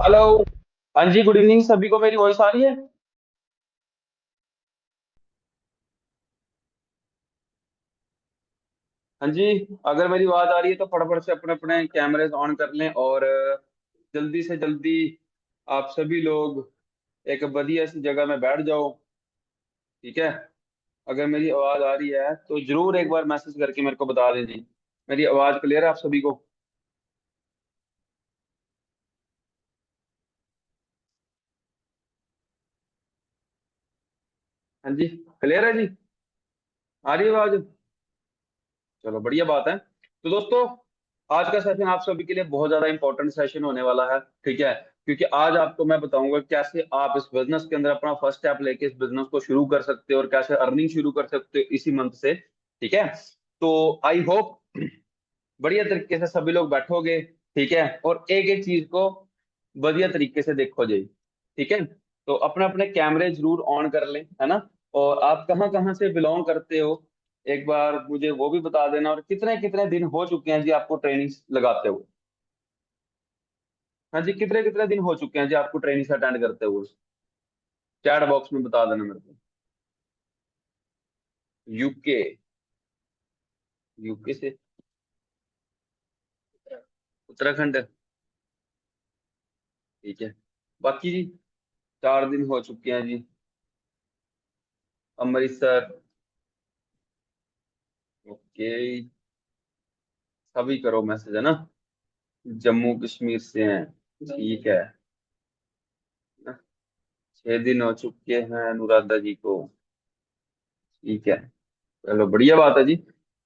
Hello. हाँ जी, good evening. सभी को मेरी वॉइस आ रही है? हाँ जी। अगर मेरी आवाज आ रही है तो फटाफट से अपने अपने कैमरे ऑन कर लें और जल्दी से जल्दी आप सभी लोग एक बढ़िया सी जगह में बैठ जाओ। ठीक है। अगर मेरी आवाज आ रही है तो जरूर एक बार मैसेज करके मेरे को बता दें जी। मेरी आवाज क्लियर है आप सभी को? हाँ जी, क्लियर है जी। आ रही है आवाज? चलो, बढ़िया बात है। तो दोस्तों, आज का सेशन आप सभी के लिए बहुत ज्यादा इंपॉर्टेंट सेशन होने वाला है। ठीक है। क्योंकि आज आपको मैं बताऊंगा कैसे आप इस बिजनेस के अंदर अपना फर्स्ट स्टेप लेके इस बिजनेस को शुरू कर सकते हो और कैसे अर्निंग शुरू कर सकते हो इसी मंथ से। ठीक है। तो आई होप बढ़िया तरीके से सभी लोग बैठोगे। ठीक है। और एक एक चीज को बढ़िया तरीके से देखो जी। ठीक है। तो अपने अपने कैमरे जरूर ऑन कर लें, है ना। और आप कहाँ कहाँ से बिलोंग करते हो, एक बार मुझे वो भी बता देना। और कितने कितने दिन हो चुके हैं जी आपको ट्रेनिंग लगाते हुए? हाँ जी, कितने कितने दिन हो चुके हैं जी आपको ट्रेनिंग अटेंड करते हुए? चैट बॉक्स में बता देना मेरे को। यूके? यूके से? उत्तराखंड? ठीक है। बाकी जी, 4 दिन हो चुके हैं जी। अमृतसर? ओके। सभी करो मैसेज, है ना। जम्मू कश्मीर से हैं? ठीक है। 6 दिन हो चुके हैं अनुराधा जी को। ठीक है। चलो, बढ़िया बात है जी।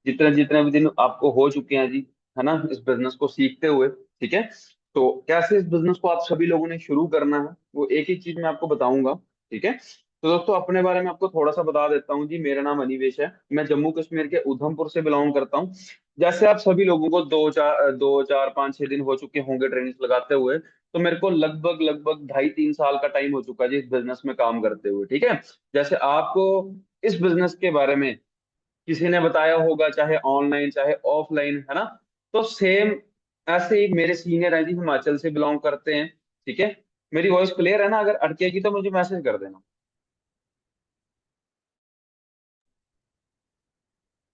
जितने जितने भी दिन आपको हो चुके हैं जी, है ना, इस बिजनेस को सीखते हुए। ठीक है। तो कैसे इस बिजनेस को आप सभी लोगों ने शुरू करना है वो एक एक चीज मैं आपको बताऊंगा। ठीक है। तो दोस्तों, अपने बारे में आपको थोड़ा सा बता देता हूँ जी। मेरा नाम अनिवेश है, मैं जम्मू कश्मीर के उधमपुर से बिलोंग करता हूँ। जैसे आप सभी लोगों को 2 4 5 6 दिन हो चुके होंगे ट्रेनिंग लगाते हुए, तो मेरे को लगभग लगभग 2.5 3 साल का टाइम हो चुका है जी इस बिजनेस में काम करते हुए। ठीक है। जैसे आपको इस बिजनेस के बारे में किसी ने बताया होगा, चाहे ऑनलाइन चाहे ऑफलाइन, है ना। तो सेम ऐसे ही मेरे सीनियर हैं जी, हिमाचल से बिलोंग करते हैं। ठीक है। मेरी वॉइस क्लियर है ना? अगर अटकेगी तो मुझे मैसेज कर देना।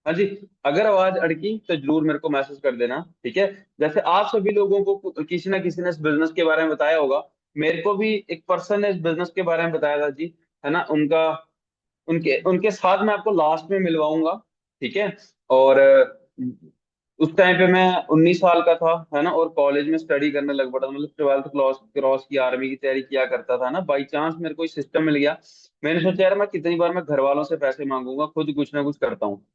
हाँ जी। अगर आवाज अड़की तो जरूर मेरे को मैसेज कर देना। ठीक है। जैसे आप सभी लोगों को किसी ना किसी ने इस बिजनेस के बारे में बताया होगा। मेरे को भी एक पर्सन ने इस बिजनेस के बारे में बताया था जी, है ना। उनका उनके उनके साथ मैं आपको लास्ट में मिलवाऊंगा। ठीक है। और उस टाइम पे मैं 19 साल का था, है ना, और कॉलेज में स्टडी करने लग पड़ा था। मतलब 12th क्लास क्रॉस की, आर्मी की तैयारी किया करता था ना। बाई चांस मेरे को सिस्टम मिल गया। मैंने सोचा यार, मैं कितनी बार मैं घर वालों से पैसे मांगूंगा, खुद कुछ ना कुछ करता हूँ,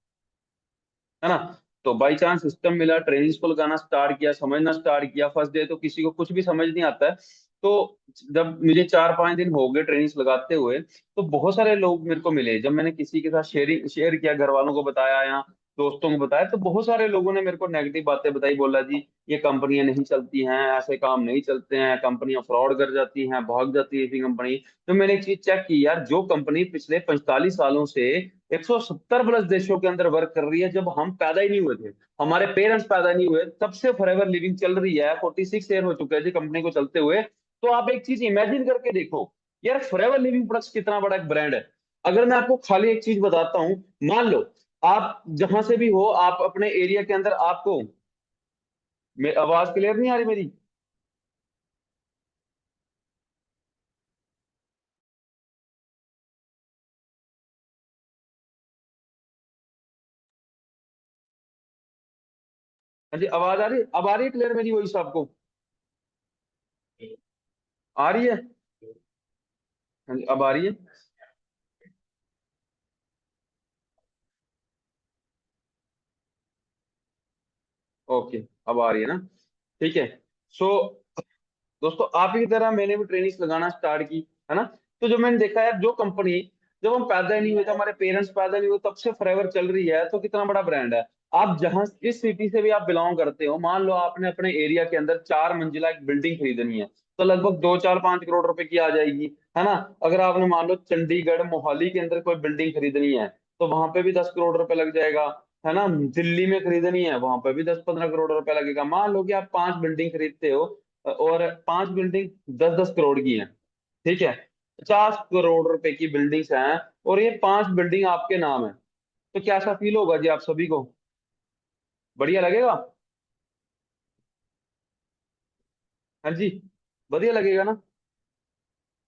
है ना। तो बाई चांस सिस्टम मिला, ट्रेनिंग्स को लगाना स्टार्ट किया, समझना स्टार्ट किया। फर्स्ट डे तो किसी को कुछ भी समझ नहीं आता है। तो जब मुझे 4 5 दिन हो गए ट्रेनिंग्स लगाते हुए, तो बहुत सारे लोग मेरे को मिले। जब मैंने किसी के साथ शेयर किया, घर वालों को बताया या दोस्तों को बताया, तो बहुत सारे लोगों ने मेरे को नेगेटिव बातें बताई। बोला जी, ये कंपनियां नहीं चलती हैं, ऐसे काम नहीं चलते हैं, कंपनियां फ्रॉड कर जाती हैं, भाग जाती है ऐसी कंपनी। तो मैंने एक चीज चेक की यार, जो कंपनी पिछले 45 सालों से 170 प्लस देशों के अंदर वर्क कर रही है, जब हम पैदा ही नहीं हुए थे, हमारे पेरेंट्स पैदा नहीं हुए, तब से फॉरएवर लिविंग चल रही है। 46 ईयर हो चुके हैं जी कंपनी को चलते हुए। तो आप एक चीज इमेजिन करके देखो यार, फॉरएवर लिविंग प्रोडक्ट्स कितना बड़ा एक ब्रांड है। अगर मैं आपको खाली एक चीज बताता हूँ, मान लो आप जहां से भी हो, आप अपने एरिया के अंदर आपको आवाज क्लियर नहीं आ रही मेरी? हाँ जी, आवाज आ रही, अब आ रही है क्लियर मेरी वॉइस आपको? आ रही है? हाँ जी, अब आ रही है। ओके, अब आ रही है ना। ठीक है। सो दोस्तों, आप ही की तरह मैंने भी ट्रेनिंग्स लगाना स्टार्ट की, है ना। तो जो मैंने देखा यार, जो कंपनी जब हम पैदा ही नहीं हुए थे, हमारे पेरेंट्स पैदा नहीं हुए, तब से फॉरएवर चल रही है, तो कितना बड़ा ब्रांड है। आप जहां जिस सिटी से भी आप बिलोंग करते हो, मान लो आपने अपने एरिया के अंदर 4 मंजिला एक बिल्डिंग खरीदनी है, तो लगभग 2 4 5 करोड़ रुपए की आ जाएगी, है ना। अगर आपने मान लो चंडीगढ़ मोहाली के अंदर कोई बिल्डिंग खरीदनी है, तो वहां पे भी 10 करोड़ रुपए लग जाएगा, है ना। दिल्ली में खरीदनी है, वहां पे भी 10 15 करोड़ रुपए लगेगा। मान लो कि आप 5 बिल्डिंग खरीदते हो, और 5 बिल्डिंग 10-10 करोड़ की हैं, ठीक है, 50 करोड़ रुपए की बिल्डिंग्स हैं, और ये 5 बिल्डिंग आपके नाम है। तो कैसा फील होगा जी आप सभी को? बढ़िया लगेगा? हाँ जी, बढ़िया लगेगा ना?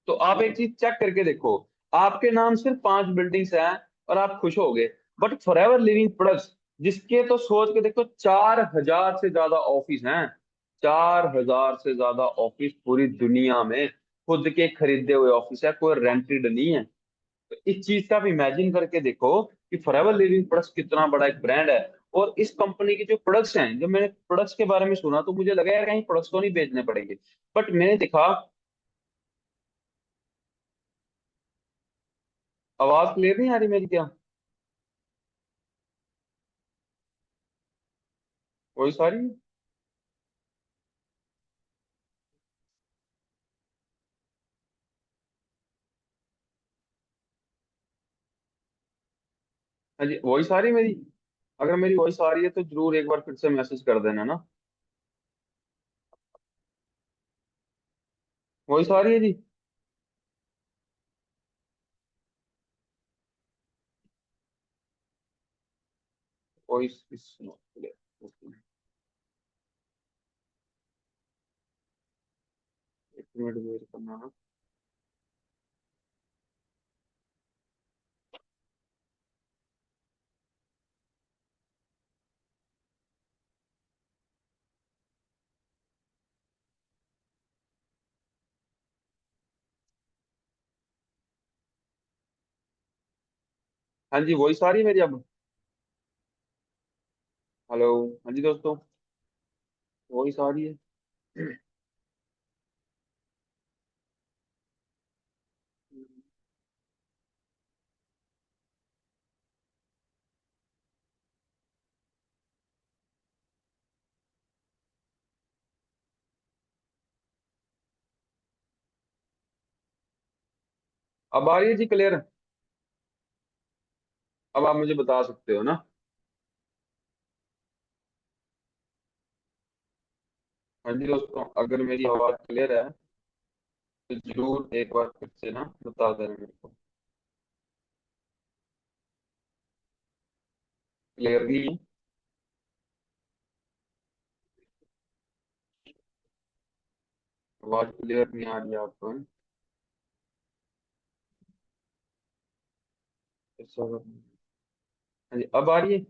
तो आप एक चीज चेक करके देखो, आपके नाम सिर्फ 5 बिल्डिंग्स हैं और आप खुश हो गए, बट फॉरएवर लिविंग प्रोडक्ट्स, जिसके तो सोच के देखो 4,000 से ज्यादा ऑफिस हैं, 4,000 से ज्यादा ऑफिस पूरी दुनिया में, खुद के खरीदे हुए ऑफिस है, कोई रेंटेड नहीं है। तो इस चीज का आप इमेजिन करके देखो कि फॉरएवर लिविंग प्रोडक्ट्स कितना बड़ा एक ब्रांड है। और इस कंपनी के जो प्रोडक्ट्स हैं, जब मैंने प्रोडक्ट्स के बारे में सुना तो मुझे लगा यार कहीं प्रोडक्ट्स तो नहीं बेचने पड़ेंगे, बट मैंने देखा। आवाज क्लियर नहीं आ रही मेरी क्या? वही सारी है। हाँ जी, वॉइस आ रही है मेरी? अगर मेरी वॉइस आ रही है तो जरूर एक बार फिर से मैसेज कर देना ना। वॉइस आ रही है जी? Voice is not clear, okay. एक मिनट वेट करना ना। हाँ जी, वॉइस आ रही है मेरी अब? हेलो। हाँ जी दोस्तों, वॉइस आ रही है? अब आ रही है जी क्लियर? अब आप मुझे बता सकते हो ना? हाँ जी दोस्तों, अगर मेरी आवाज क्लियर है तो जरूर एक बार फिर से ना बता देना मेरे को। क्लियर नहीं है? आवाज क्लियर नहीं आ रही है आपको? अच्छा, हाँ जी, अब आ रही है?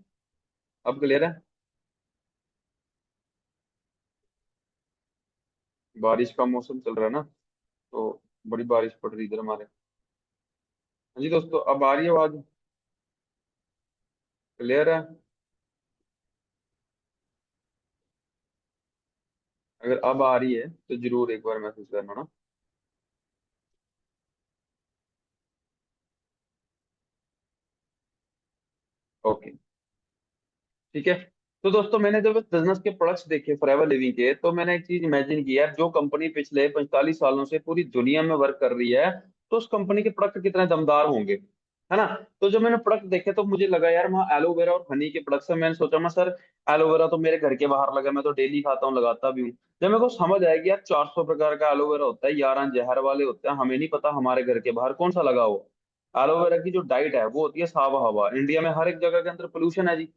अब क्लियर है? बारिश का मौसम चल रहा है ना, तो बड़ी बारिश पड़ रही है इधर हमारे। हाँ जी दोस्तों, अब आ रही है आवाज? क्लियर है? अगर अब आ रही है तो जरूर एक बार मैसेज करना ना। ओके, ठीक है। तो दोस्तों, मैंने जब बिजनेस के प्रोडक्ट्स देखे फॉरएवर लिविंग के, तो मैंने एक चीज इमेजिन की यार, जो कंपनी पिछले 45 सालों से पूरी दुनिया में वर्क कर रही है, तो उस कंपनी के प्रोडक्ट कितने दमदार होंगे, है ना? तो जब मैंने प्रोडक्ट देखे तो मुझे लगा यार, वहाँ एलोवेरा और हनी के प्रोडक्ट्स है। मैंने सोचा मैं सर, एलोवेरा तो मेरे घर के बाहर लगा, मैं तो डेली खाता हूँ, लगाता भी हूँ। जब मेरे को समझ आया कि यार 400 प्रकार का एलोवेरा होता है, 11 जहर वाले होते हैं, हमें नहीं पता हमारे घर के बाहर कौन सा लगा हुआ। एलोवेरा की जो डाइट है वो होती है सावा हवा, इंडिया में हर एक जगह के अंदर पोल्यूशन है जी,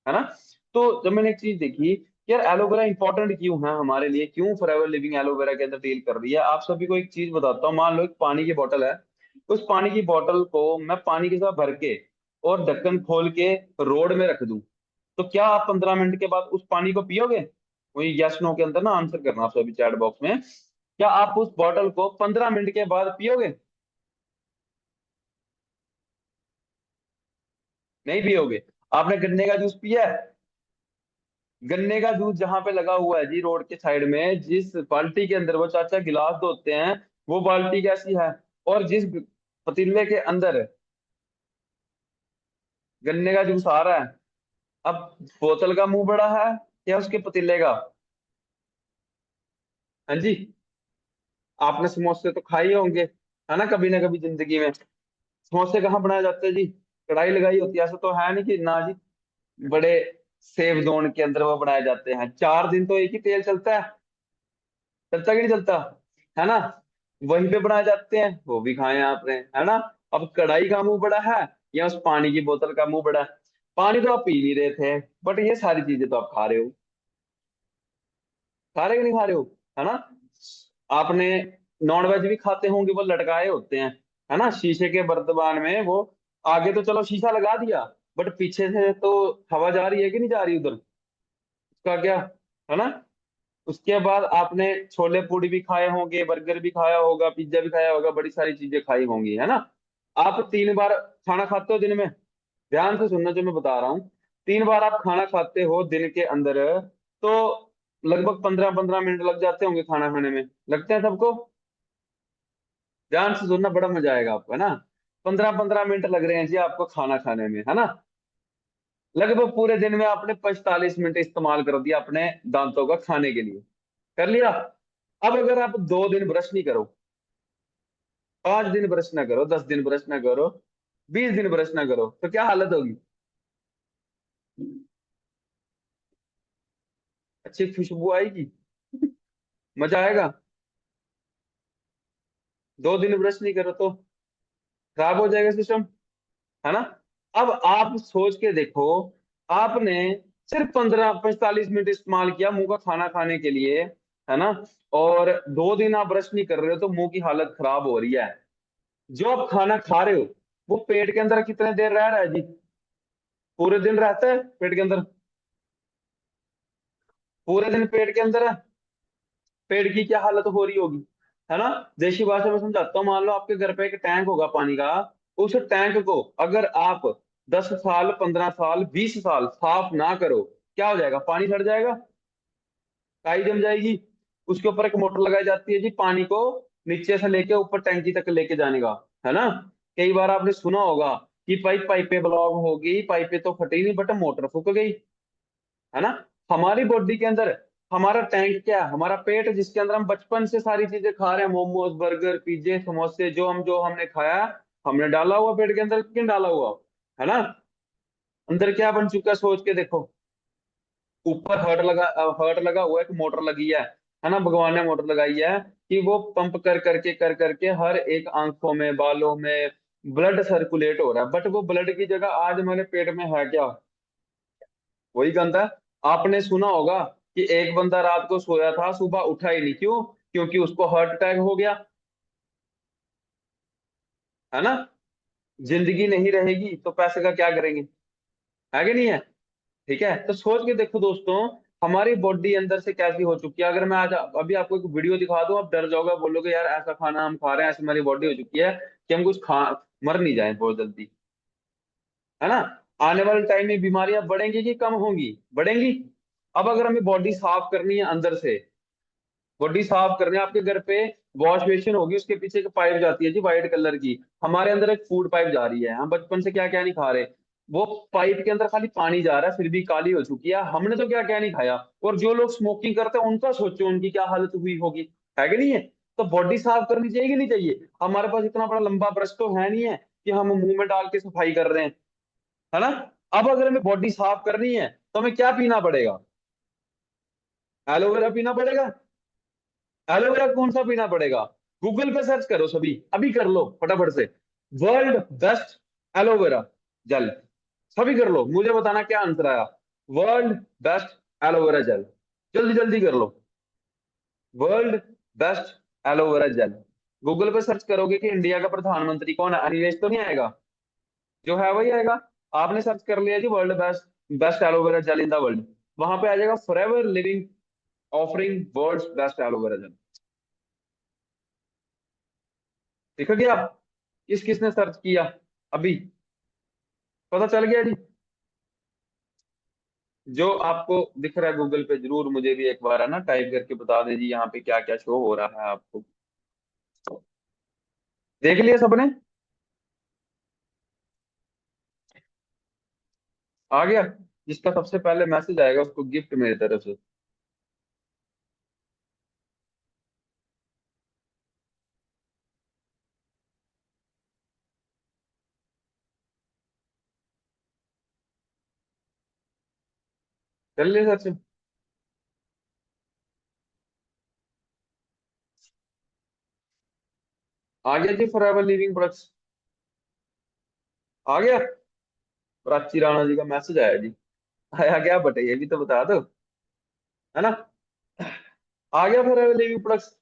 है ना? तो जब मैंने एक चीज देखी कि यार एलोवेरा इंपॉर्टेंट क्यों है हमारे लिए, क्यों फॉरएवर लिविंग एलोवेरा के अंदर डील कर रही है, आप सभी को एक चीज बताता हूँ। मान लो एक पानी की बोतल है, उस पानी की बोतल को मैं पानी के साथ भर के और ढक्कन खोल के रोड में रख दूं, तो क्या आप 15 मिनट के बाद उस पानी को पियोगे? वही यस नो के अंदर ना आंसर करना आप सभी चैट बॉक्स में, क्या आप उस बॉटल को 15 मिनट के बाद पियोगे? नहीं पियोगे। आपने गन्ने का जूस पिया है? गन्ने का जूस जहां पे लगा हुआ है जी रोड के साइड में, जिस बाल्टी के अंदर वो चाचा गिलास धोते हैं, वो बाल्टी कैसी है? और जिस पतीले के अंदर गन्ने का जूस आ रहा है, अब बोतल का मुंह बड़ा है या उसके पतीले का? हाँ जी। आपने समोसे तो खाए होंगे, है ना, कभी ना कभी जिंदगी में। समोसे कहाँ बनाए जाते हैं जी? कढ़ाई लगाई होती है, ऐसा तो है नहीं कि ना जी। बड़े सेफ जोन के अंदर वो बनाए जाते हैं, 4 दिन तो एक ही तेल चलता है। चलता कि नहीं चलता, है ना। वहीं पे बनाए जाते हैं, वो भी खाए आपने, है ना। अब कढ़ाई का मुंह बड़ा है या उस पानी की बोतल का मुंह बड़ा है? पानी तो आप पी नहीं रहे थे, बट ये सारी चीजें तो आप खा रहे हो। खा रहे हो कि नहीं खा रहे हो, है ना। आपने नॉन वेज भी खाते होंगे, वो लटकाए होते हैं, है ना, शीशे के बर्तबान में वो। आगे तो चलो शीशा लगा दिया, बट पीछे से तो हवा जा रही है कि नहीं जा रही उधर, उसका क्या, है ना। उसके बाद आपने छोले पूड़ी भी खाए होंगे, बर्गर भी खाया होगा, पिज्जा भी खाया होगा, बड़ी सारी चीजें खाई होंगी, है ना। आप 3 बार खाना खाते हो दिन में, ध्यान से सुनना जो मैं बता रहा हूँ। 3 बार आप खाना खाते हो दिन के अंदर, तो लगभग 15-15 मिनट लग जाते होंगे खाना खाने में, लगते हैं सबको। ध्यान से सुनना, बड़ा मजा आएगा आपको, है ना। 15-15 मिनट लग रहे हैं जी आपको खाना खाने में, है ना। लगभग पूरे दिन में आपने 45 मिनट इस्तेमाल कर दिया अपने दांतों का खाने के लिए, कर लिया। अब अगर आप 2 दिन ब्रश नहीं करो, 5 दिन ब्रश ना करो, 10 दिन ब्रश ना करो, 20 दिन ब्रश ना करो, तो क्या हालत होगी? अच्छी खुशबू आएगी, मजा आएगा। 2 दिन ब्रश नहीं करो तो खराब हो जाएगा सिस्टम, है ना। अब आप सोच के देखो, आपने सिर्फ 15-45 मिनट इस्तेमाल किया मुंह का खाना खाने के लिए, है ना। और 2 दिन आप ब्रश नहीं कर रहे हो, तो मुंह की हालत खराब हो रही है। जो आप खाना खा रहे हो, वो पेट के अंदर कितने देर रह रहा है जी? पूरे दिन रहता है पेट के अंदर, पूरे दिन पेट के अंदर है। पेट की क्या हालत हो रही होगी, है ना। देशी भाषा में समझाता हूँ, मान लो आपके घर पे एक टैंक होगा पानी का। उस टैंक को अगर आप 10 साल, 15 साल, 20 साल साफ ना करो, क्या हो जाएगा? पानी सड़ जाएगा, काई जम जाएगी। उसके ऊपर एक मोटर लगाई जाती है जी, पानी को नीचे से लेके ऊपर टैंकी तक लेके जाने का, है ना। कई बार आपने सुना होगा कि पाइपें ब्लॉक हो गई, पाइपें तो फटी नहीं बट मोटर फूक गई, है ना। हमारी बॉडी के अंदर हमारा टैंक क्या है? हमारा पेट, जिसके अंदर हम बचपन से सारी चीजें खा रहे हैं, मोमोज, बर्गर, पिज्जे, समोसे, जो हमने खाया, हमने डाला हुआ पेट के अंदर, किन डाला हुआ, है ना। अंदर क्या बन चुका है सोच के देखो। ऊपर हर्ट लगा हुआ है, एक मोटर लगी है ना, भगवान ने मोटर लगाई है कि वो पंप कर करके हर एक आंखों में, बालों में ब्लड सर्कुलेट हो रहा है, बट वो ब्लड की जगह आज हमारे पेट में है क्या? वही गंदा है। आपने सुना होगा कि एक बंदा रात को सोया था, सुबह उठा ही नहीं, क्यों? क्योंकि उसको हार्ट अटैक हो गया, है ना। जिंदगी नहीं रहेगी तो पैसे का क्या करेंगे, है कि नहीं है? ठीक है, तो सोच के देखो दोस्तों, हमारी बॉडी अंदर से कैसी हो चुकी है। अगर मैं आज अभी आपको एक वीडियो दिखा दूं, आप डर जाओगे, बोलोगे यार ऐसा खाना हम खा रहे हैं, ऐसी हमारी बॉडी हो चुकी है कि हम कुछ खा मर नहीं जाए बहुत जल्दी, है ना। आने वाले टाइम में बीमारियां बढ़ेंगी कि कम होंगी? बढ़ेंगी। अब अगर हमें बॉडी साफ करनी है अंदर से, बॉडी साफ करने, आपके घर पे वॉश बेसिन होगी, उसके पीछे एक पाइप जाती है जी व्हाइट कलर की, हमारे अंदर एक फूड पाइप जा रही है, हम बचपन से क्या क्या नहीं खा रहे, वो पाइप के अंदर खाली पानी जा रहा है, फिर भी काली हो चुकी है, हमने तो क्या क्या नहीं खाया। और जो लोग स्मोकिंग करते हैं उनका सोचो, उनकी क्या हालत हुई होगी, है कि नहीं है। तो बॉडी साफ करनी चाहिए कि नहीं चाहिए? हमारे पास इतना बड़ा लंबा ब्रश तो है नहीं है कि हम मुंह में डाल के सफाई कर रहे हैं, है ना। अब अगर हमें बॉडी साफ करनी है तो हमें क्या पीना पड़ेगा? एलोवेरा पीना पड़ेगा। एलोवेरा कौन सा पीना पड़ेगा? गूगल पे सर्च करो, सभी अभी कर लो फटाफट से, वर्ल्ड बेस्ट एलोवेरा जेल, सभी कर लो, मुझे बताना क्या आंसर आया। वर्ल्ड बेस्ट एलोवेरा जेल, जल्दी जल्दी कर लो। World best aloe vera gel, Google पे सर्च करोगे कि इंडिया का प्रधानमंत्री कौन है, अनिलेश तो नहीं आएगा? जो है वही आएगा। आपने सर्च कर लिया जी world best best aloe vera gel in the world, वहां पे आ जाएगा forever living offering world's best aloe vera gel. देखोगे आप, किस किसने सर्च किया अभी? पता चल गया जी। जो आपको दिख रहा है गूगल पे, जरूर मुझे भी एक बार है ना टाइप करके बता दें जी, यहाँ पे क्या क्या शो हो रहा है आपको। देख लिया सबने? आ गया। जिसका सबसे पहले मैसेज आएगा उसको गिफ्ट मेरी तरफ से। कर लिया सच? आ गया जी फॉरएवर लिविंग प्रोडक्ट्स, आ गया। प्राची राणा जी का मैसेज आया जी। आया क्या बताइए, भी तो बता दो, है ना। आ गया फॉरएवर लिविंग प्रोडक्ट्स,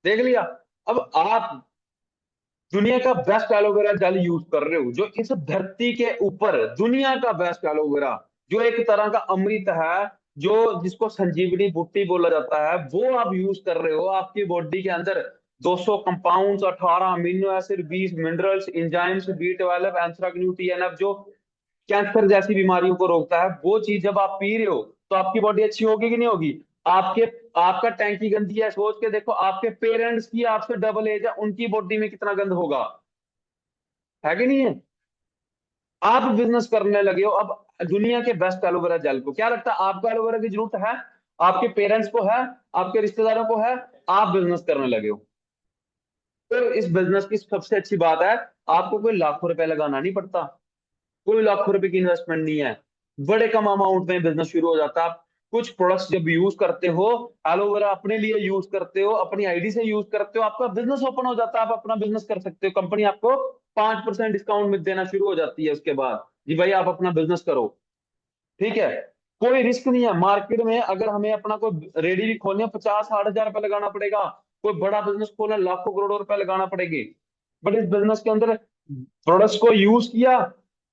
देख लिया। अब आप दुनिया का बेस्ट एलोवेरा जेल यूज कर रहे हो, जो इस धरती के ऊपर दुनिया का बेस्ट एलोवेरा, जो एक तरह का अमृत है, जो जिसको संजीवनी बूटी बोला जाता है, वो आप यूज कर रहे हो। आपकी बॉडी के अंदर 200 compounds, 18 amino acid, 20 minerals, enzymes, B12, एंथ्राक्नू, TNF, जो कैंसर जैसी बीमारियों को रोकता है, वो चीज जब आप पी रहे हो तो आपकी बॉडी अच्छी होगी कि नहीं होगी। आपके आपका टैंकी गंदी है, सोच के देखो, आपके पेरेंट्स की आपसे डबल एज है, उनकी बॉडी में कितना गंद होगा, है कि नहीं है। आप बिजनेस करने लगे हो अब दुनिया के बेस्ट एलोवेरा जेल को, क्या लगता है आपको एलोवेरा की जरूरत है, आपके पेरेंट्स को है, आपके रिश्तेदारों को है, आप बिजनेस करने लगे हो। तो इस बिजनेस की सबसे अच्छी बात है, आपको कोई लाखों रुपए लगाना नहीं पड़ता, कोई लाखों रुपए की इन्वेस्टमेंट नहीं है, बड़े कम अमाउंट में बिजनेस शुरू हो जाता है। आप कुछ प्रोडक्ट्स जब यूज करते हो, एलोवेरा अपने लिए यूज करते हो, अपनी आईडी से यूज करते हो, आपका बिजनेस ओपन हो जाता है, आप अपना बिजनेस कर सकते हो, कंपनी आपको 5% डिस्काउंट में देना शुरू हो जाती है उसके बाद, जी भाई आप अपना बिजनेस करो। ठीक है, कोई रिस्क नहीं है मार्केट में। अगर हमें अपना कोई रेडी भी खोलनी है, 50-60 हजार रुपए लगाना पड़ेगा। कोई बड़ा बिजनेस खोलना लाखों करोड़ों रुपए लगाना पड़ेगी। बट इस बिजनेस के अंदर प्रोडक्ट्स को यूज किया,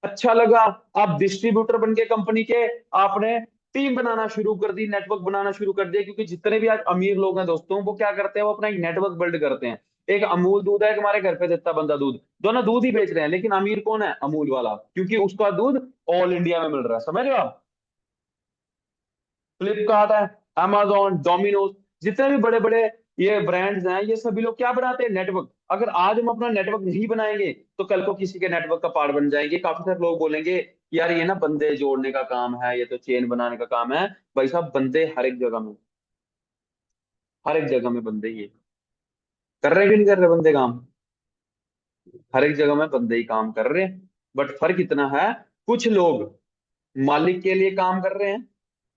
अच्छा लगा, आप डिस्ट्रीब्यूटर बन के कंपनी के, आपने टीम बनाना शुरू कर दी, नेटवर्क बनाना शुरू कर दिया। क्योंकि जितने भी आज अमीर लोग हैं दोस्तों, वो क्या करते हैं, वो अपना एक नेटवर्क बिल्ड करते हैं। एक अमूल दूध है, एक हमारे घर पे देता बंदा दूध, दोनों दूध ही बेच रहे हैं, लेकिन अमीर कौन है, अमूल वाला, क्योंकि उसका दूध ऑल इंडिया में मिल रहा है, समझ रहे हो आप। फ्लिपकार्ट है, amazon, डोमिनोज, जितने भी बड़े बड़े ये ब्रांड्स हैं, ये सभी लोग क्या बनाते हैं, नेटवर्क। अगर आज हम अपना नेटवर्क नहीं बनाएंगे तो कल को किसी के नेटवर्क का पार्ट बन जाएंगे। काफी सारे लोग बोलेंगे यार ये ना बंदे जोड़ने का काम है, ये तो चेन बनाने का काम है। भाई साहब बंदे हर एक जगह में, हर एक जगह में बंदे ही है। कर रहे हैं कि नहीं कर रहे बंदे काम, हर एक जगह में बंदे ही काम कर रहे हैं। बट फर्क इतना है, कुछ लोग मालिक के लिए काम कर रहे हैं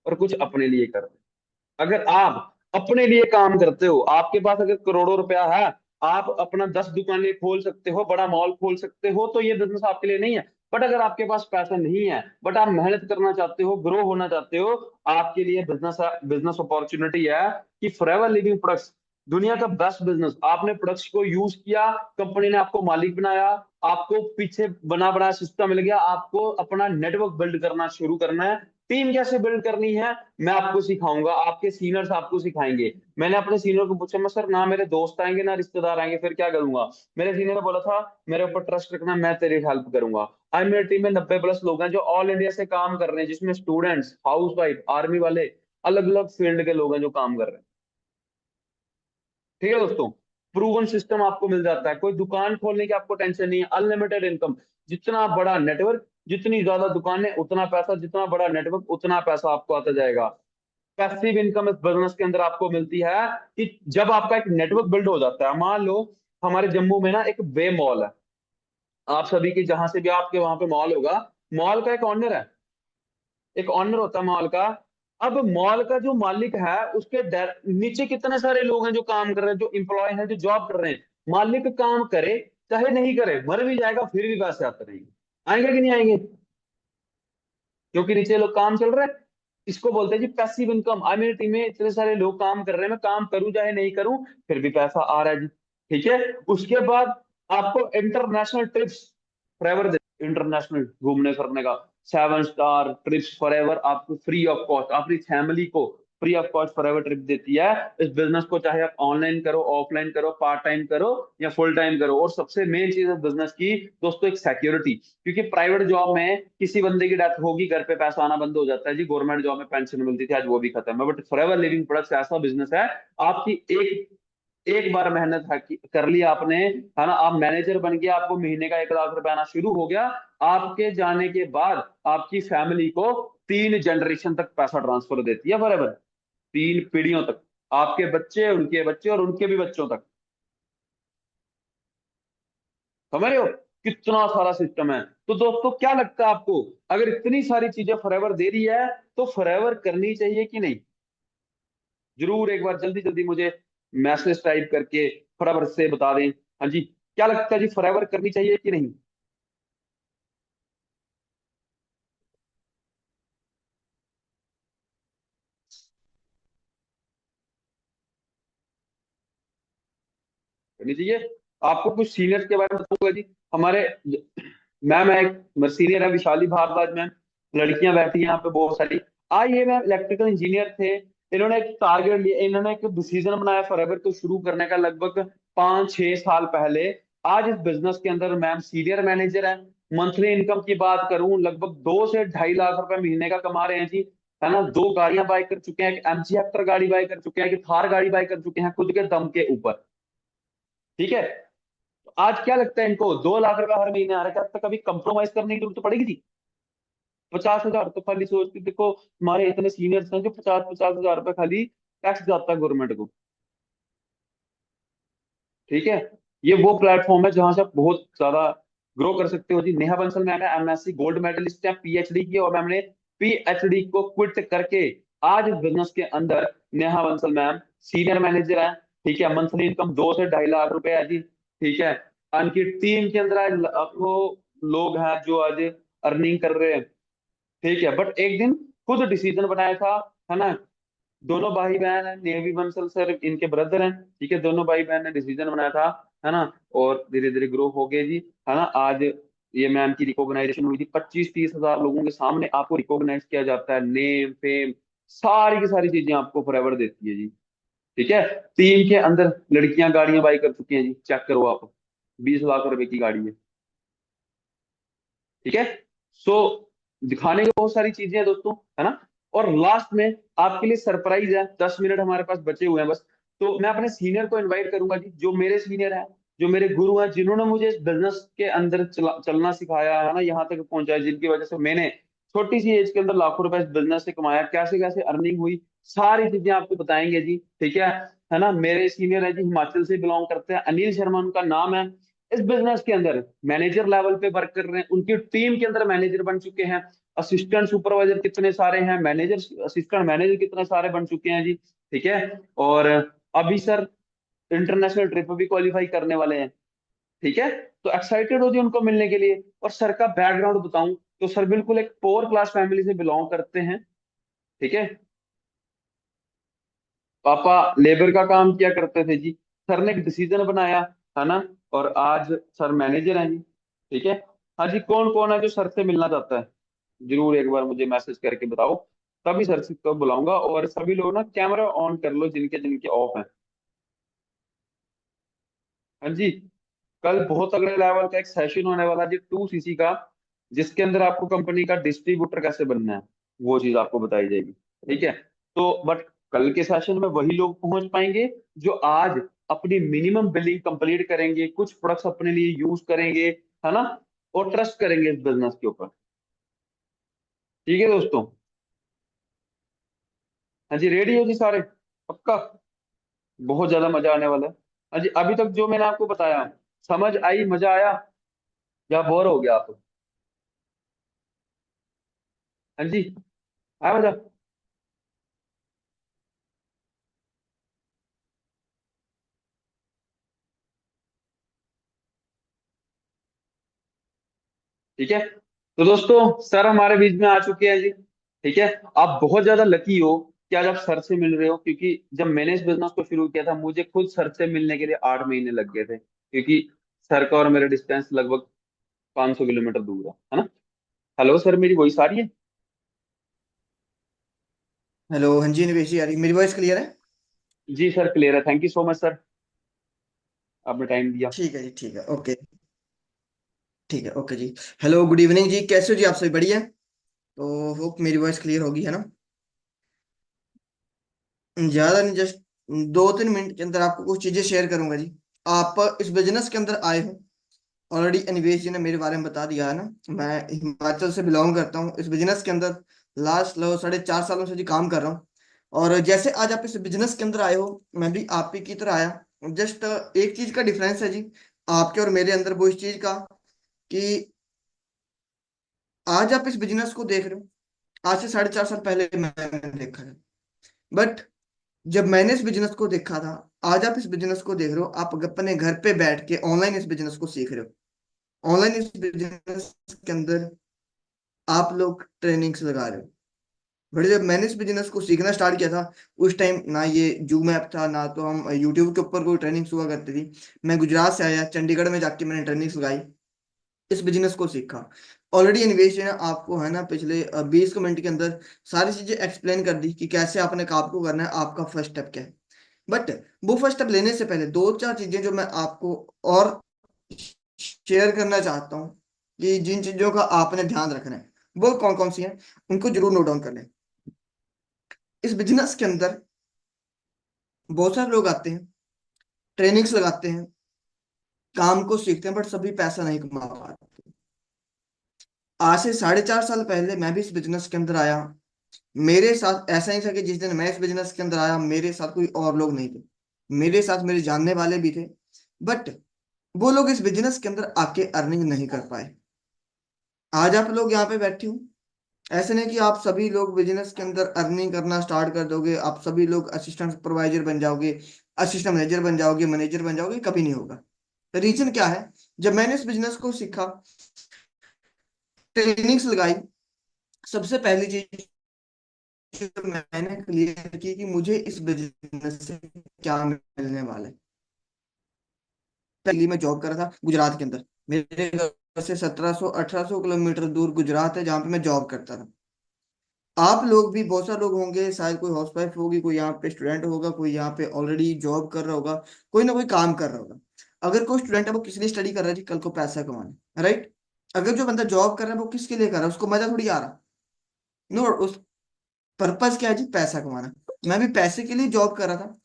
और कुछ अपने लिए कर रहे हैं। अगर आप अपने लिए काम करते हो, आपके पास अगर करोड़ों रुपया है, आप अपना 10 दुकानें खोल सकते हो, बड़ा मॉल खोल सकते हो, तो ये बिजनेस आपके लिए नहीं है। बट अगर आपके पास पैसा नहीं है, बट आप मेहनत करना चाहते हो, ग्रो होना चाहते हो, आपके लिए बिजनेस बिजनेस अपॉर्चुनिटी है कि फॉरएवर लिविंग प्रोडक्ट्स, दुनिया का बेस्ट बिजनेस। आपने प्रोडक्ट्स को यूज किया, कंपनी ने आपको मालिक बनाया, आपको पीछे बना बना सिस्टम मिल गया, आपको अपना नेटवर्क बिल्ड करना शुरू करना है। टीम कैसे बिल्ड करनी है, मैं आपको सिखाऊंगा, आपके सीनियर्स आपको सिखाएंगे। मैंने अपने सीनियर को पूछा, मैं सर ना मेरे दोस्त आएंगे ना रिश्तेदार आएंगे, फिर क्या करूंगा। मेरे सीनियर ने बोला था मेरे ऊपर ट्रस्ट रखना, मैं तेरी हेल्प करूंगा। आज मेरी टीम में 90+ लोग हैं जो ऑल इंडिया से काम कर रहे हैं, जिसमें स्टूडेंट्स, हाउस वाइफ, आर्मी वाले, अलग अलग फील्ड के लोग हैं जो काम कर रहे हैं। ठीक है दोस्तों, प्रूवन सिस्टम आपको मिल जाता है, कोई दुकान खोलने की आपको टेंशन नहीं है, अनलिमिटेड इनकम। जितना बड़ा नेटवर्क, जितनी ज्यादा दुकानें उतना पैसा, जितना बड़ा नेटवर्क उतना पैसा आपको आता जाएगा। पैसिव इनकम इस बिजनेस के अंदर आपको मिलती है कि जब आपका एक नेटवर्क बिल्ड हो जाता है। मान लो हमारे जम्मू में ना एक वे मॉल है, आप सभी की जहां से भी आपके वहां पे मॉल होगा, मॉल का एक ऑनर है, एक ऑनर होता है मॉल का। अब मॉल का जो मालिक है, उसके नीचे कितने सारे लोग हैं जो काम कर रहे हैं, जो एम्प्लॉय हैं, जो जॉब कर रहे हैं। मालिक काम करे चाहे नहीं करे, मर भी जाएगा फिर भी पैसे आते रहेंगे, आएंगे कि नहीं आएंगे, क्योंकि नीचे लोग काम चल रहे हैं। इसको बोलते हैं जी पैसिव इनकम। आज मेरी टीम में इतने सारे लोग काम कर रहे हैं, मैं काम करूं चाहे नहीं करूं, फिर भी पैसा आ रहा है जी। ठीक है, उसके बाद आपको इंटरनेशनल ट्रिप्स फॉरएवर दे, इंटरनेशनल घूमने फिरने का 7 स्टार ट्रिप्स फॉरएवर आपको फ्री ऑफ कॉस्ट, अपनी फैमिली को free of cost forever trip देती है। इस बिजनेस को चाहे आप ऑनलाइन करो, ऑफलाइन करो, पार्ट टाइम करो या फुल टाइम करो। और सबसे मेन चीज है बिजनेस की दोस्तों, एक सिक्योरिटी। क्योंकि प्राइवेट जॉब में किसी बंदे की डेथ होगी, घर पे पैसा आना बंद हो जाता है जी। गवर्नमेंट जॉब में पेंशन मिलती थी, आज वो भी खत्म है। बट फॉरएवर लिविंग प्रोडक्ट्स ऐसा बिजनेस है, आपकी एक एक बार मेहनत कर ली आपने, है ना, आप मैनेजर बन गया, आपको महीने का 1 लाख रुपए आना शुरू हो गया। आपके जाने के बाद आपकी फैमिली को 3 जनरेशन तक पैसा ट्रांसफर देती है फॉरएवर, 3 पीढ़ियों तक, आपके बच्चे, उनके बच्चे और उनके भी बच्चों तक। समझ रहे हो कितना सारा सिस्टम है। तो दोस्तों क्या लगता है आपको, अगर इतनी सारी चीजें फॉरएवर दे रही है तो फॉरएवर करनी चाहिए कि नहीं। जरूर एक बार जल्दी जल्दी मुझे मैसेज टाइप करके फॉरएवर से बता दें। हाँ जी, क्या लगता है जी, फॉरएवर करनी चाहिए कि नहीं? करनी चाहिए। आपको कुछ सीनियर्स के बारे में बताऊंगा जी। हमारे मैम है, एक सीनियर है विशाली भारद्वाज मैम, लड़कियां बैठी हैं यहाँ पे बहुत सारी। आज ये मैम इलेक्ट्रिकल इंजीनियर थे। इन्होंने एक टारगेट लिया, इन्होंने एक डिसीजन बनाया फॉरएवर को शुरू करने का, लगभग 5-6 साल पहले। आज इस बिजनेस के अंदर मैम सीनियर मैनेजर है। मंथली इनकम की बात करूं, लगभग 2 से 2.5 लाख रुपए महीने का कमा रहे हैं जी। है ना, 2 गाड़ियां बाय कर चुके हैं, एक एमजी हेक्टर गाड़ी बाय कर चुके हैं, एक थार गाड़ी बाय कर चुके हैं खुद के दम के ऊपर। ठीक है। तो आज क्या लगता है इनको, 2 लाख रुपए हर महीने आ रहा है, क्या तक कभी कंप्रोमाइज करने की जरूरत तो पड़ेगी थी? 50,000 तो खाली सोच के देखो, हमारे इतने सीनियर्स हैं जो 50-50 हजार रुपए खाली टैक्स जाता है गवर्नमेंट को। ठीक है। ये वो प्लेटफॉर्म है जहां से आप बहुत ज्यादा ग्रो कर सकते हो जी। नेहा बंसल मैम है, एमएससी गोल्ड मेडलिस्ट है, पीएचडी की, और मैम ने पीएचडी को क्विट करके आज इस बिजनेस के अंदर Neha Bansal ma'am senior manager है। ठीक है, मंथली इनकम 2 से 2.5 लाख रुपए है जी। ठीक है। उनकी टीम के अंदर आज लाखों लोग हैं जो आज अर्निंग कर रहे हैं। ठीक है, बट एक दिन खुद डिसीजन बनाया था। है ना, दोनों भाई बहन हैं, नेवी बंसल सर इनके ब्रदर हैं। ठीक है, दोनों भाई बहन ने डिसीजन बनाया था। है ना, और धीरे धीरे ग्रो हो गए जी। है ना, आज ये मैम की रिकॉग्नाइजेशन हुई थी, 25-30 हजार लोगों के सामने आपको रिकॉग्नाइज किया जाता है, नेम फेम सारी की सारी चीजें आपको फॉरएवर देती है जी। ठीक है। टीम के अंदर लड़कियां गाड़ियां बाई कर चुकी हैं जी, चेक करो आप, 20 लाख रुपए की गाड़ी है। ठीक है। सो दिखाने की बहुत सारी चीजें हैं दोस्तों। है ना, और लास्ट में आपके लिए सरप्राइज है, 10 मिनट हमारे पास बचे हुए हैं बस। तो मैं अपने सीनियर को इनवाइट करूंगा जी, जो मेरे सीनियर हैं, जो मेरे गुरु हैं, जिन्होंने मुझे इस बिजनेस के अंदर चलना सिखाया है ना, यहाँ तक पहुंचाया, जिनकी वजह से मैंने छोटी सी एज के अंदर लाखों रुपए इस बिजनेस से कमाया, कैसे कैसे अर्निंग हुई, सारी चीजें आपको बताएंगे जी। ठीक है ना, मेरे सीनियर है जी, हिमाचल से बिलोंग करते हैं, अनिल शर्मा उनका नाम है। इस बिजनेस के अंदर मैनेजर लेवल पे वर्क कर रहे हैं, उनकी टीम के अंदर मैनेजर बन चुके हैं। असिस्टेंट सुपरवाइजर कितने सारे हैं, मैनेजर असिस्टेंट मैनेजर कितने सारे बन चुके हैं जी। ठीक है। और अभी सर इंटरनेशनल ट्रिप भी क्वालिफाई करने वाले हैं। ठीक है। तो एक्साइटेड हो जी उनको मिलने के लिए। और सर का बैकग्राउंड बताऊं तो सर बिल्कुल एक पोअर क्लास फैमिली से बिलोंग करते हैं। ठीक है। पापा लेबर का काम किया करते थे जी। सर ने एक डिसीजन बनाया। है ना, और आज सर मैनेजर हैं जी। ठीक है। हाँ जी, कौन कौन है जो सर से मिलना चाहता है, जरूर एक बार मुझे मैसेज करके बताओ, तभी सर से को बुलाऊंगा। और सभी लोग ना कैमरा ऑन कर लो, जिनके जिनके ऑफ है। हाँ जी, कल बहुत अगले लेवल का एक सेशन होने वाला है जी, 2 सीसी का, जिसके अंदर आपको कंपनी का डिस्ट्रीब्यूटर कैसे बनना है, वो चीज आपको बताई जाएगी। ठीक है। तो बट कल के सेशन में वही लोग पहुंच पाएंगे जो आज अपनी मिनिमम बिलिंग कंप्लीट करेंगे, कुछ प्रोडक्ट्स अपने लिए यूज करेंगे। है ना, और ट्रस्ट करेंगे इस बिजनेस के ऊपर। ठीक है दोस्तों। हाँ जी, रेडी हो जी सारे, पक्का? बहुत ज्यादा मजा आने वाला है। हाँ जी, अभी तक जो मैंने आपको बताया, समझ आई, मजा आया, या बोर हो गया आप? हाँ जी, आया मजा? ठीक है। तो दोस्तों, सर हमारे बीच में आ चुके हैं जी। ठीक है। आप बहुत ज्यादा लकी हो कि आज आप सर से मिल रहे हो, क्योंकि जब मैंने इस बिजनेस को शुरू किया था, मुझे खुद सर से मिलने के लिए 8 महीने लग गए थे, क्योंकि सर का और मेरा डिस्टेंस लगभग 500 किलोमीटर दूर है ना। हेलो सर, मेरी वॉइस आ रही है? हेलो, हाँ जी निवेश जी, आ रही मेरी वॉइस क्लियर है? जी सर, क्लियर है, thank you so much sir, आपने टाइम दिया। ठीक है जी, ठीक है, ओके। ठीक है, ओके जी। हेलो, गुड इवनिंग जी, कैसे हो जी? आप सभी बढ़िया? तो होप मेरी वॉइस क्लियर होगी, है ना? ज़्यादा नहीं, जस्ट 2-3 मिनट के अंदर आपको कुछ चीज़ें शेयर करूंगा जी। आप इस बिजनेस के अंदर आए हो, ऑलरेडी अनिवेश जी ने मेरे बारे में बता दिया है ना। मैं हिमाचल से बिलोंग करता हूँ, इस बिजनेस के अंदर लास्ट लो 4.5 सालों से जी काम कर रहा हूँ। और जैसे आज आप इस बिजनेस के अंदर आए हो, मैं भी आप ही की तरह आया। जस्ट एक चीज का डिफरेंस है जी, आपके और मेरे अंदर, वो इस चीज का कि आज आप इस बिजनेस को देख रहे हो, आज से 4.5 साल पहले मैंने देखा है। बट जब मैंने इस बिजनेस को देखा था, आज आप इस बिजनेस को देख रहे हो, आप अपने घर पे बैठ के ऑनलाइन इस बिजनेस को सीख रहे हो। ऑनलाइन इस बिजनेस के अंदर आप लोग ट्रेनिंग्स लगा रहे हो। बट जब मैंने इस बिजनेस को सीखना स्टार्ट किया था, उस टाइम ना ये जूम ऐप था, ना तो हम यूट्यूब के ऊपर कोई ट्रेनिंग्स हुआ करती थी। मैं गुजरात से आया, चंडीगढ़ में जाके मैंने ट्रेनिंग्स लगाई, इस बिजनेस को सीखा। ऑलरेडी अनिवेश ने आपको है ना पिछले 20 मिनट के अंदर सारी चीजें एक्सप्लेन कर दी कि कैसे आपने काम को करना है, आपका फर्स्ट स्टेप क्या है। बट वो फर्स्ट स्टेप लेने से पहले दो चार चीजें जो मैं आपको और शेयर करना चाहता हूँ, कि जिन चीजों का आपने ध्यान रखना है वो कौन कौन सी हैं, उनको जरूर नोट डाउन कर लें। इस बिजनेस के अंदर बहुत सारे लोग आते हैं, ट्रेनिंग्स लगाते हैं, काम को सीखते हैं, बट सभी पैसा नहीं कमा पाते। आज से 4.5 साल पहले मैं भी इस बिजनेस के अंदर आया। मेरे साथ ऐसा नहीं था कि जिस दिन मैं इस बिजनेस के अंदर आया मेरे साथ कोई और लोग नहीं थे, मेरे साथ मेरे जानने वाले भी थे। बट वो लोग इस बिजनेस के अंदर आके अर्निंग नहीं कर पाए। आज आप लोग यहाँ पे बैठे हो, ऐसे नहीं कि आप सभी लोग बिजनेस के अंदर अर्निंग करना स्टार्ट कर दोगे, आप सभी लोग असिस्टेंट सुपरवाइजर बन जाओगे, असिस्टेंट मैनेजर बन जाओगे, मैनेजर बन जाओगे, कभी नहीं होगा। रीजन क्या है? जब मैंने इस बिजनेस को सीखा, ट्रेनिंग्स लगाई, सबसे पहली चीज जो मैंने क्लियर की कि मुझे इस बिजनेस से क्या मिलने वाला है। पहली मैं जॉब कर रहा था गुजरात के अंदर, मेरे घर से 1700-1800 किलोमीटर दूर गुजरात है जहाँ पे मैं जॉब करता था। आप लोग भी बहुत सारे लोग होंगे, शायद कोई हाउस वाइफ होगी, कोई यहाँ पे स्टूडेंट होगा, कोई यहाँ पे ऑलरेडी जॉब कर रहा होगा, कोई ना कोई काम कर रहा होगा। अगर कोई स्टूडेंट है वो किस लिए स्टडी कर रहा है जी? कल को पैसा कमाना, राइट? अगर जो बंदा जॉब कर रहा है वो किसके लिए कर रहा है? उसको मजा थोड़ी आ रहा। नो, उस पर्पज क्या है जी? पैसा कमाना। मैं भी पैसे के लिए जॉब कर रहा था।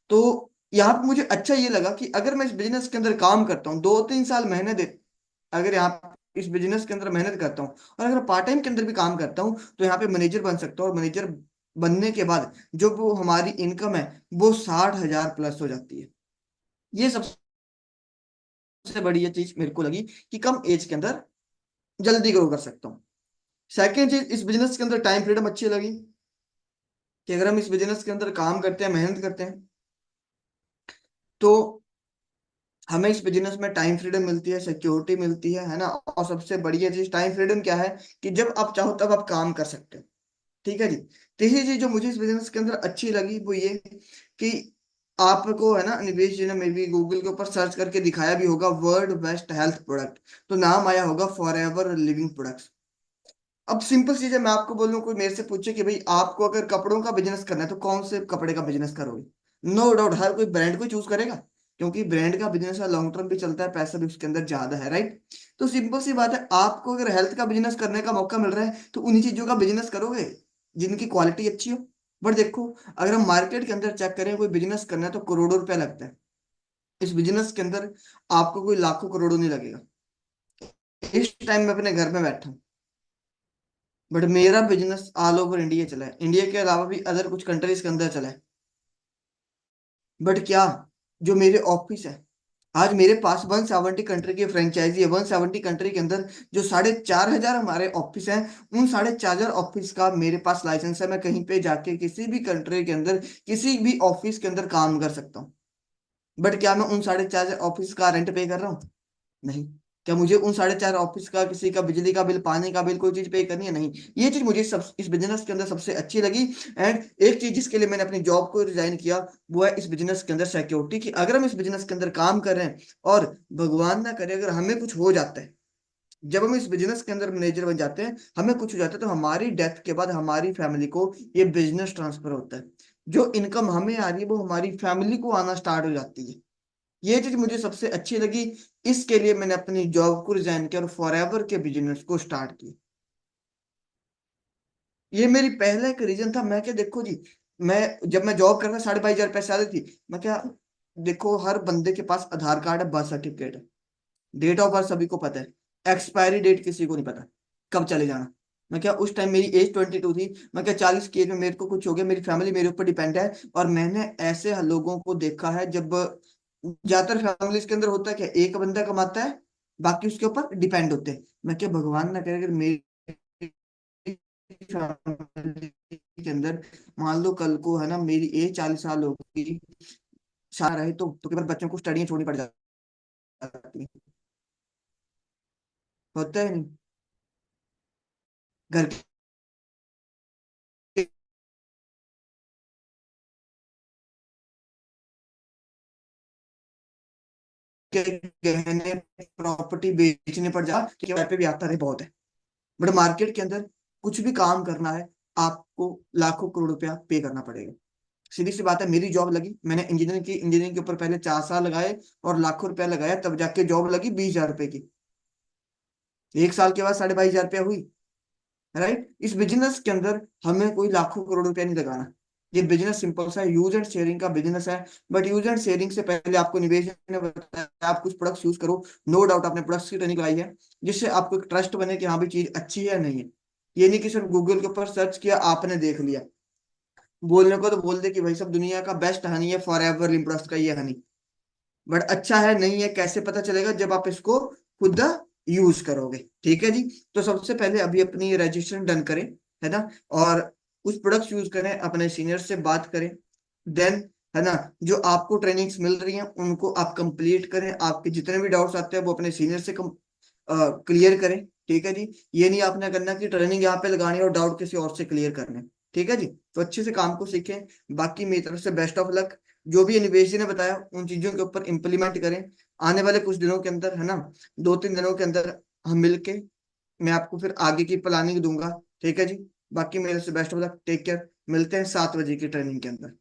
तो यहाँ पे मुझे अच्छा ये लगा कि अगर मैं इस बिजनेस के अंदर काम करता हूँ, 2-3 साल मेहनत दे, अगर यहाँ इस बिजनेस के अंदर मेहनत करता हूँ और अगर पार्ट टाइम के अंदर भी काम करता हूँ, तो यहाँ पे मैनेजर बन सकता हूँ। और मैनेजर बनने के बाद जो वो हमारी इनकम है वो 60,000 प्लस हो जाती है। ये सबसे बढ़िया चीज मेरे को लगी कि कम एज के अंदर जल्दी ग्रो कर सकता हूँ। सेकेंड चीज, इस बिजनेस के अंदर टाइम फ्रीडम अच्छी लगी, कि अगर हम इस बिजनेस के अंदर काम करते हैं, मेहनत करते हैं, तो हमें इस बिजनेस में टाइम फ्रीडम मिलती है, सिक्योरिटी मिलती है ना। और सबसे बढ़िया चीज टाइम फ्रीडम क्या है? कि जब आप चाहो तब आप काम कर सकते हो। ठीक है जी। तीसरी चीज जो मुझे इस बिजनेस के अंदर अच्छी लगी वो ये कि आपको है ना, निवेश जी ने मे बी गूगल के ऊपर सर्च करके दिखाया भी होगा, वर्ल्ड बेस्ट हेल्थ प्रोडक्ट, तो नाम आया होगा फॉरएवर लिविंग प्रोडक्ट्स। अब सिंपल चीज है, मैं आपको बोलूं, कोई मेरे से पूछे कि भाई आपको अगर कपड़ों का बिजनेस करना है तो कौन से कपड़े का बिजनेस करोगे? नो डाउट हर कोई ब्रांड को चूज करेगा, क्योंकि ब्रांड का बिजनेस है, लॉन्ग टर्म भी चलता है, पैसा भी उसके अंदर ज्यादा है, राइट? तो सिंपल सी बात है, आपको अगर हेल्थ का बिजनेस करने का मौका मिल रहा है तो उन्हीं चीजों का बिजनेस करोगे जिनकी क्वालिटी अच्छी हो। बट देखो, अगर हम मार्केट के अंदर चेक करें, कोई बिजनेस करना है तो करोड़ों रुपया लगता है। इस बिजनेस के अंदर आपको कोई लाखों करोड़ों नहीं लगेगा। इस टाइम में अपने घर में बैठा हूं, बट मेरा बिजनेस ऑल ओवर इंडिया चला है, इंडिया के अलावा भी अदर कुछ कंट्रीज के अंदर चला है। बट क्या, जो मेरे ऑफिस है, आज मेरे पास 170 कंट्री की फ्रेंचाइजी है। 170 कंट्री के अंदर जो 4,500 हमारे ऑफिस हैं, उन 4,500 ऑफिस का मेरे पास लाइसेंस है। मैं कहीं पे जाके किसी भी कंट्री के अंदर किसी भी ऑफिस के अंदर काम कर सकता हूँ। बट क्या मैं उन 4,500 ऑफिस का रेंट पे कर रहा हूँ? नहीं। क्या मुझे उन 4,500 ऑफिस का, किसी का बिजली का बिल, पानी का बिल, कोई चीज पे करनी है? नहीं। ये चीज मुझे सब इस बिजनेस के अंदर सबसे अच्छी लगी। एंड एक चीज जिसके लिए मैंने अपनी जॉब को रिजाइन किया, वो है इस बिजनेस के अंदर सिक्योरिटी, कि अगर हम इस बिजनेस के अंदर काम कर रहे हैं और भगवान ना करे अगर हमें कुछ हो जाता है, जब हम इस बिजनेस के अंदर मैनेजर बन जाते हैं, हमें कुछ हो जाता है, तो हमारी डेथ के बाद हमारी फैमिली को ये बिजनेस ट्रांसफर होता है। जो इनकम हमें आ रही है वो हमारी फैमिली को आना स्टार्ट हो जाती है। ये चीज मुझे सबसे अच्छी लगी। इसके लिए मैंने अपनी जॉब को रिजाइन किया और फॉरएवर के बिजनेस को स्टार्ट किया। ये मेरी पहला एक रीजन था। मैं क्या, देखो जी, मैं जब मैं जॉब करता 22,500 पैसे आती थी, मैं क्या, देखो हर बंदे के पास आधार कार्ड है, बर्थ सर्टिफिकेट है, डेट ऑफ बर्थ सभी को पता है, एक्सपायरी डेट किसी को नहीं पता कब चले जाना। मैं क्या, उस टाइम मेरी एज 22 थी, मैं क्या 40 की एज में मेरे को कुछ हो गया, मेरी फैमिली मेरे ऊपर डिपेंड है। और मैंने ऐसे लोगों को देखा है, जब ज्यादातर फैमिलीज के अंदर होता है क्या, एक बंदा कमाता है, बाकी उसके ऊपर डिपेंड होते हैं। मैं क्या, भगवान ना करे अगर मेरी फैमिली के अंदर मान लो कल को है ना मेरी एज 40 साल होगी, सारा रहे तो कई बार बच्चों को स्टडियां छोड़नी पड़ जाती है। होता है नहीं, घर के गहने प्रॉपर्टी बेचने पड़ जा कि घर पे भी आता रहे बहुत है। बट मार्केट के अंदर कुछ भी काम करना है, आपको लाखों करोड़ रुपया पे करना पड़ेगा। सीधी सी बात है, मेरी जॉब लगी, मैंने इंजीनियरिंग के ऊपर पहले 4 साल लगाए और लाखों रुपया लगाया, तब जाके जॉब लगी 20,000 रुपए की। 1 साल के बाद 22,500 रुपया हुई। राइट, इस बिजनेस के अंदर हमें कोई लाखों करोड़ रुपया नहीं लगाना। ये बिजनेस सिंपल सा यूज एंड शेयरिंग का बिजनेस है। बट यूज एंड शेयरिंग से पहले आपको निवेश ने बताया आप कुछ प्रोडक्ट्स यूज करो। नो डाउट आपने प्रोडक्ट्स की ट्रेनिंग लाई है, जिससे आपको एक ट्रस्ट बने कि हाँ भाई चीज अच्छी है या नहीं है। ये नहीं कि सिर्फ गूगल के ऊपर सर्च किया आपने देख लिया, बोलने को तो बोल दे कि भाई सब दुनिया का बेस्ट हनी है, फॉर एवर लिम्प्रोस्ट का ये हनी। बट अच्छा है नहीं है कैसे पता चलेगा, जब आप इसको खुद यूज करोगे। ठीक है जी। तो सबसे पहले अभी अपनी रजिस्ट्रेशन डन करें, है ना, और कुछ प्रोडक्ट्स यूज करें, अपने सीनियर से बात करें। देन, है ना, जो आपको ट्रेनिंग्स मिल रही हैं उनको आप कंप्लीट करें। आपके जितने भी डाउट्स आते हैं वो अपने सीनियर से क्लियर करें। ठीक है जी। ये नहीं आपने करना कि ट्रेनिंग यहाँ पे लगानी है और डाउट किसी और से क्लियर करने। ठीक है जी। तो अच्छे से काम को सीखें। बाकी मेरी तरफ से बेस्ट ऑफ लक। जो भी निवेश जी ने बताया उन चीजों के ऊपर इम्प्लीमेंट करें। आने वाले कुछ दिनों के अंदर, है ना, 2-3 दिनों के अंदर हम मिलके मैं आपको फिर आगे की प्लानिंग दूंगा। ठीक है जी। बाकी मेरे से best of luck, take care, मिलते हैं 7 बजे की ट्रेनिंग के अंदर।